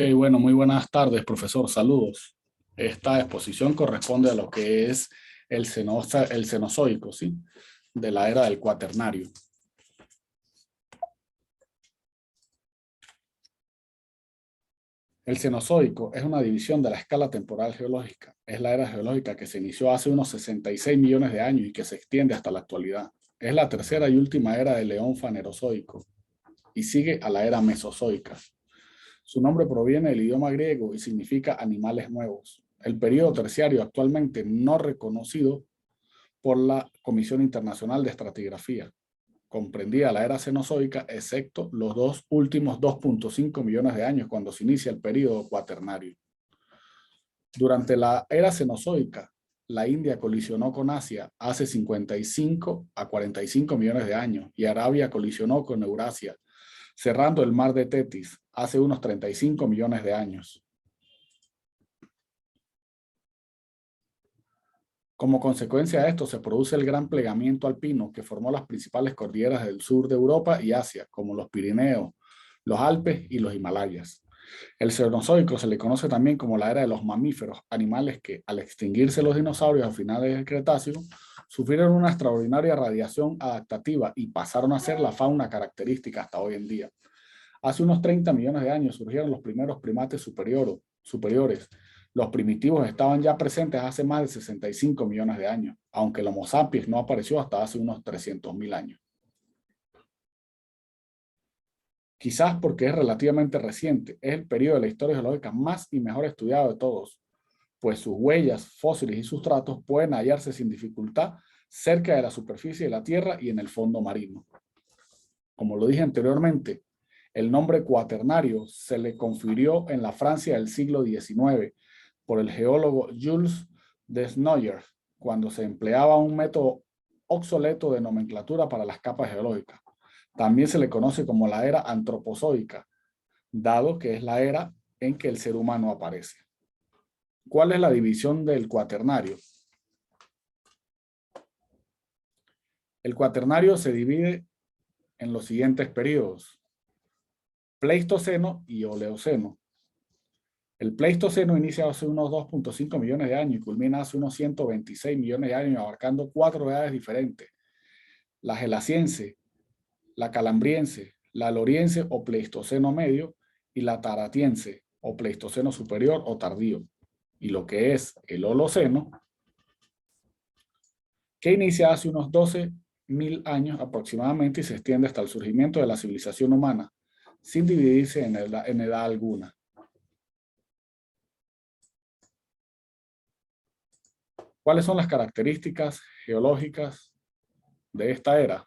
Bueno, muy buenas tardes, profesor. Saludos. Esta exposición corresponde a lo que es el Cenozoico, ¿sí? De la era del Cuaternario. El Cenozoico es una división de la escala temporal geológica. Es la era geológica que se inició hace unos 66 millones de años y que se extiende hasta la actualidad. Es la tercera y última era del Eón Fanerozoico y sigue a la era Mesozoica. Su nombre proviene del idioma griego y significa animales nuevos. El periodo terciario actualmente no reconocido por la Comisión Internacional de Estratigrafía. Comprendía la era cenozoica, excepto los dos últimos 2.5 millones de años cuando se inicia el periodo cuaternario. Durante la era cenozoica, la India colisionó con Asia hace 55 a 45 millones de años y Arabia colisionó con Eurasia, cerrando el mar de Tetis hace unos 35 millones de años. Como consecuencia de esto se produce el gran plegamiento alpino que formó las principales cordilleras del sur de Europa y Asia, como los Pirineos, los Alpes y los Himalayas. El Cenozoico se le conoce también como la era de los mamíferos, animales que, al extinguirse los dinosaurios a finales del Cretácico, sufrieron una extraordinaria radiación adaptativa y pasaron a ser la fauna característica hasta hoy en día. Hace unos 30 millones de años surgieron los primeros primates superiores. Los primitivos estaban ya presentes hace más de 65 millones de años, aunque el Homo sapiens no apareció hasta hace unos 300.000 años. Quizás porque es relativamente reciente, es el periodo de la historia geológica más y mejor estudiado de todos, pues sus huellas, fósiles y sustratos pueden hallarse sin dificultad cerca de la superficie de la Tierra y en el fondo marino. Como lo dije anteriormente, el nombre cuaternario se le confirió en la Francia del siglo XIX por el geólogo Jules Desnoyers, cuando se empleaba un método obsoleto de nomenclatura para las capas geológicas. También se le conoce como la era antropozoica, dado que es la era en que el ser humano aparece. ¿Cuál es la división del cuaternario? El cuaternario se divide en los siguientes periodos: Pleistoceno y Oleoceno. El Pleistoceno inicia hace unos 2.5 millones de años y culmina hace unos 126 millones de años, abarcando 4 edades diferentes: la Gelasiense, la Calambriense, la Loriense o Pleistoceno medio y la Taratiense o Pleistoceno superior o tardío. Y lo que es el Holoceno, que inicia hace unos 12.000 años aproximadamente y se extiende hasta el surgimiento de la civilización humana, sin dividirse en edad alguna. ¿Cuáles son las características geológicas de esta era?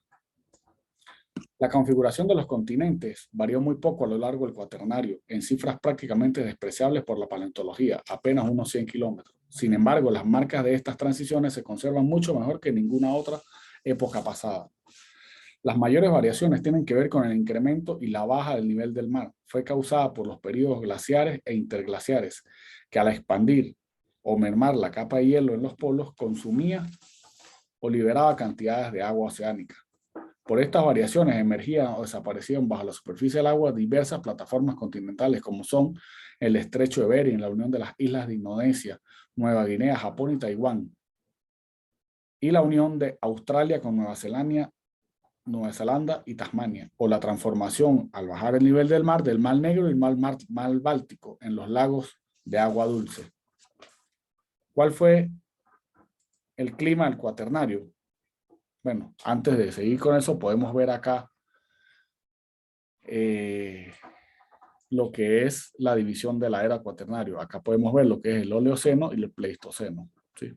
La configuración de los continentes varió muy poco a lo largo del cuaternario, en cifras prácticamente despreciables por la paleontología, apenas unos 100 kilómetros. Sin embargo, las marcas de estas transiciones se conservan mucho mejor que en ninguna otra época pasada. Las mayores variaciones tienen que ver con el incremento y la baja del nivel del mar. Fue causada por los periodos glaciares e interglaciares, que al expandir o mermar la capa de hielo en los polos, consumía o liberaba cantidades de agua oceánica. Por estas variaciones emergían o desaparecieron bajo la superficie del agua diversas plataformas continentales como son el estrecho de Bering, la unión de las islas de Indonesia, Nueva Guinea, Japón y Taiwán, y la unión de Australia con Nueva Zelanda y Tasmania, o la transformación al bajar el nivel del Mar Negro y mar Báltico en los lagos de agua dulce. ¿Cuál fue el clima del cuaternario? Bueno, antes de seguir con eso, podemos ver acá lo que es la división de la era cuaternario. Acá podemos ver lo que es el Oleoceno y el Pleistoceno, ¿sí?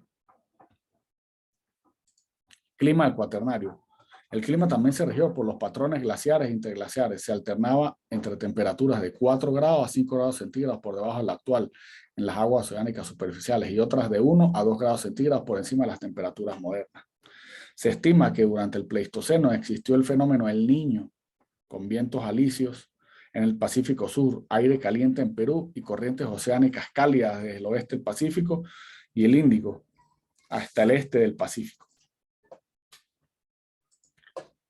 Clima del cuaternario. El clima también se regió por los patrones glaciares e interglaciares. Se alternaba entre temperaturas de 4 grados a 5 grados centígrados por debajo de la actual en las aguas oceánicas superficiales y otras de 1 a 2 grados centígrados por encima de las temperaturas modernas. Se estima que durante el Pleistoceno existió el fenómeno El Niño, con vientos alisios en el Pacífico Sur, aire caliente en Perú y corrientes oceánicas cálidas desde el oeste del Pacífico y el Índico hasta el este del Pacífico.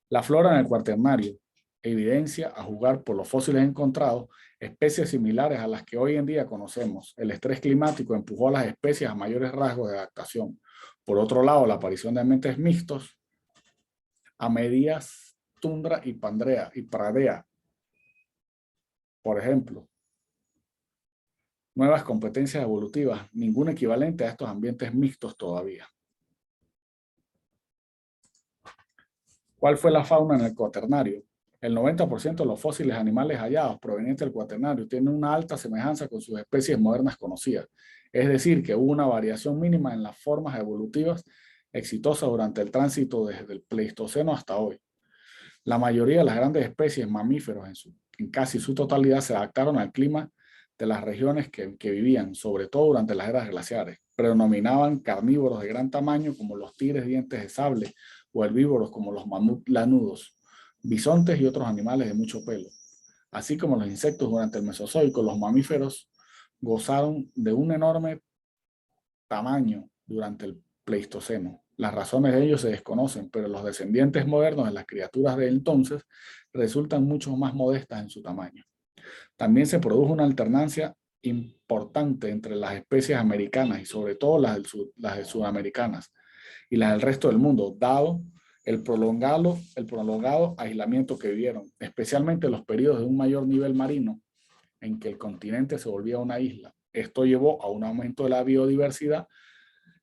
La flora en el cuaternario evidencia, a juzgar por los fósiles encontrados, Especies similares a las que hoy en día conocemos. El estrés climático empujó a las especies a mayores rasgos de adaptación. Por otro lado, la aparición de ambientes mixtos a medias tundra y pradea, por ejemplo. Nuevas competencias evolutivas, ningún equivalente a estos ambientes mixtos todavía. ¿Cuál fue la fauna en el Cuaternario? El 90% de los fósiles animales hallados provenientes del Cuaternario tienen una alta semejanza con sus especies modernas conocidas. Es decir, que hubo una variación mínima en las formas evolutivas exitosas durante el tránsito desde el Pleistoceno hasta hoy. La mayoría de las grandes especies mamíferos en casi su totalidad se adaptaron al clima de las regiones que vivían, sobre todo durante las eras glaciares. Predominaban carnívoros de gran tamaño como los tigres dientes de sable o herbívoros como los mamuts lanudos, bisontes y otros animales de mucho pelo. Así como los insectos durante el Mesozoico, los mamíferos gozaron de un enorme tamaño durante el Pleistoceno. Las razones de ello se desconocen, pero los descendientes modernos de las criaturas de entonces resultan mucho más modestas en su tamaño. También se produjo una alternancia importante entre las especies americanas y sobre todo las sudamericanas y las del resto del mundo, dado el prolongado aislamiento que vivieron, especialmente los periodos de un mayor nivel marino en que el continente se volvía una isla. Esto llevó a un aumento de la biodiversidad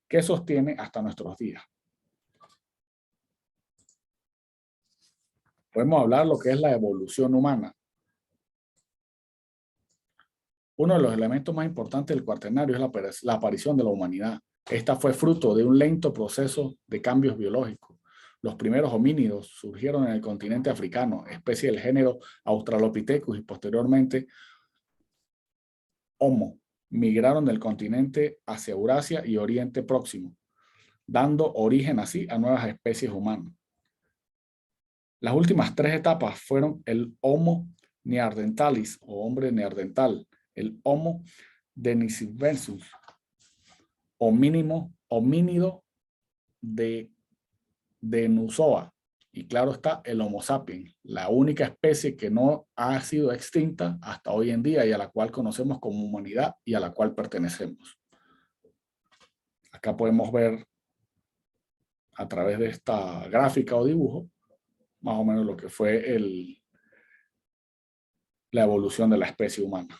que sostiene hasta nuestros días. Podemos hablar de lo que es la evolución humana. Uno de los elementos más importantes del Cuaternario es la aparición de la humanidad. Esta fue fruto de un lento proceso de cambios biológicos. Los primeros homínidos surgieron en el continente africano, especie del género Australopithecus, y posteriormente Homo. Migraron del continente hacia Eurasia y Oriente Próximo, dando origen así a nuevas especies humanas. Las últimas tres etapas fueron el Homo neanderthalis o hombre neandertal, el Homo deniscensis, homínido de Denisova, y claro está el Homo sapiens, la única especie que no ha sido extinta hasta hoy en día y a la cual conocemos como humanidad y a la cual pertenecemos. Acá podemos ver a través de esta gráfica o dibujo más o menos lo que fue la evolución de la especie humana.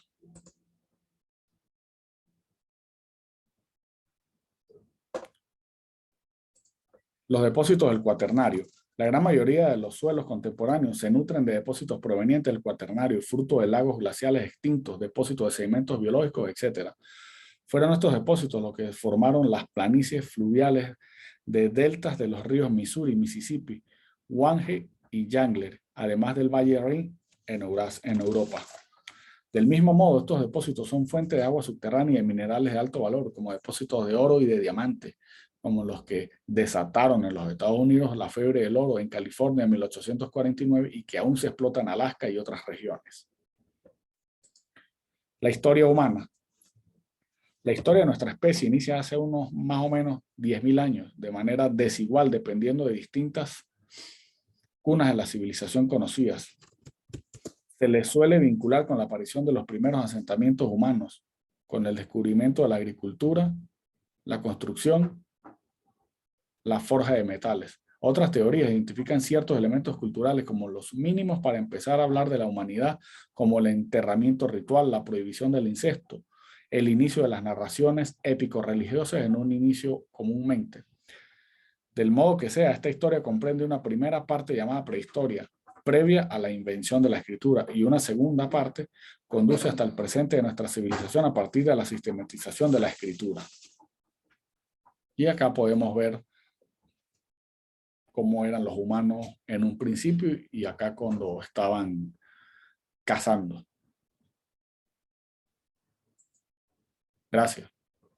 Los depósitos del Cuaternario. La gran mayoría de los suelos contemporáneos se nutren de depósitos provenientes del Cuaternario, fruto de lagos glaciales extintos, depósitos de sedimentos biológicos, etc. Fueron estos depósitos los que formaron las planicies fluviales de deltas de los ríos Missouri, Mississippi, Wange y Yangtze, además del Valle Rin en Europa. Del mismo modo, estos depósitos son fuente de agua subterránea y minerales de alto valor, como depósitos de oro y de diamante, como los que desataron en los Estados Unidos la fiebre del oro en California en 1849 y que aún se explotan en Alaska y otras regiones. La historia humana. La historia de nuestra especie inicia hace unos más o menos 10.000 años, de manera desigual dependiendo de distintas cunas de la civilización conocidas. Se le suele vincular con la aparición de los primeros asentamientos humanos, con el descubrimiento de la agricultura, la construcción, la forja de metales. Otras teorías identifican ciertos elementos culturales como los mínimos para empezar a hablar de la humanidad, como el enterramiento ritual, la prohibición del incesto, el inicio de las narraciones épico-religiosas en un inicio comúnmente. Del modo que sea, esta historia comprende una primera parte llamada prehistoria, previa a la invención de la escritura, y una segunda parte conduce hasta el presente de nuestra civilización a partir de la sistematización de la escritura. Y acá podemos ver cómo eran los humanos en un principio y acá cuando estaban cazando. Gracias.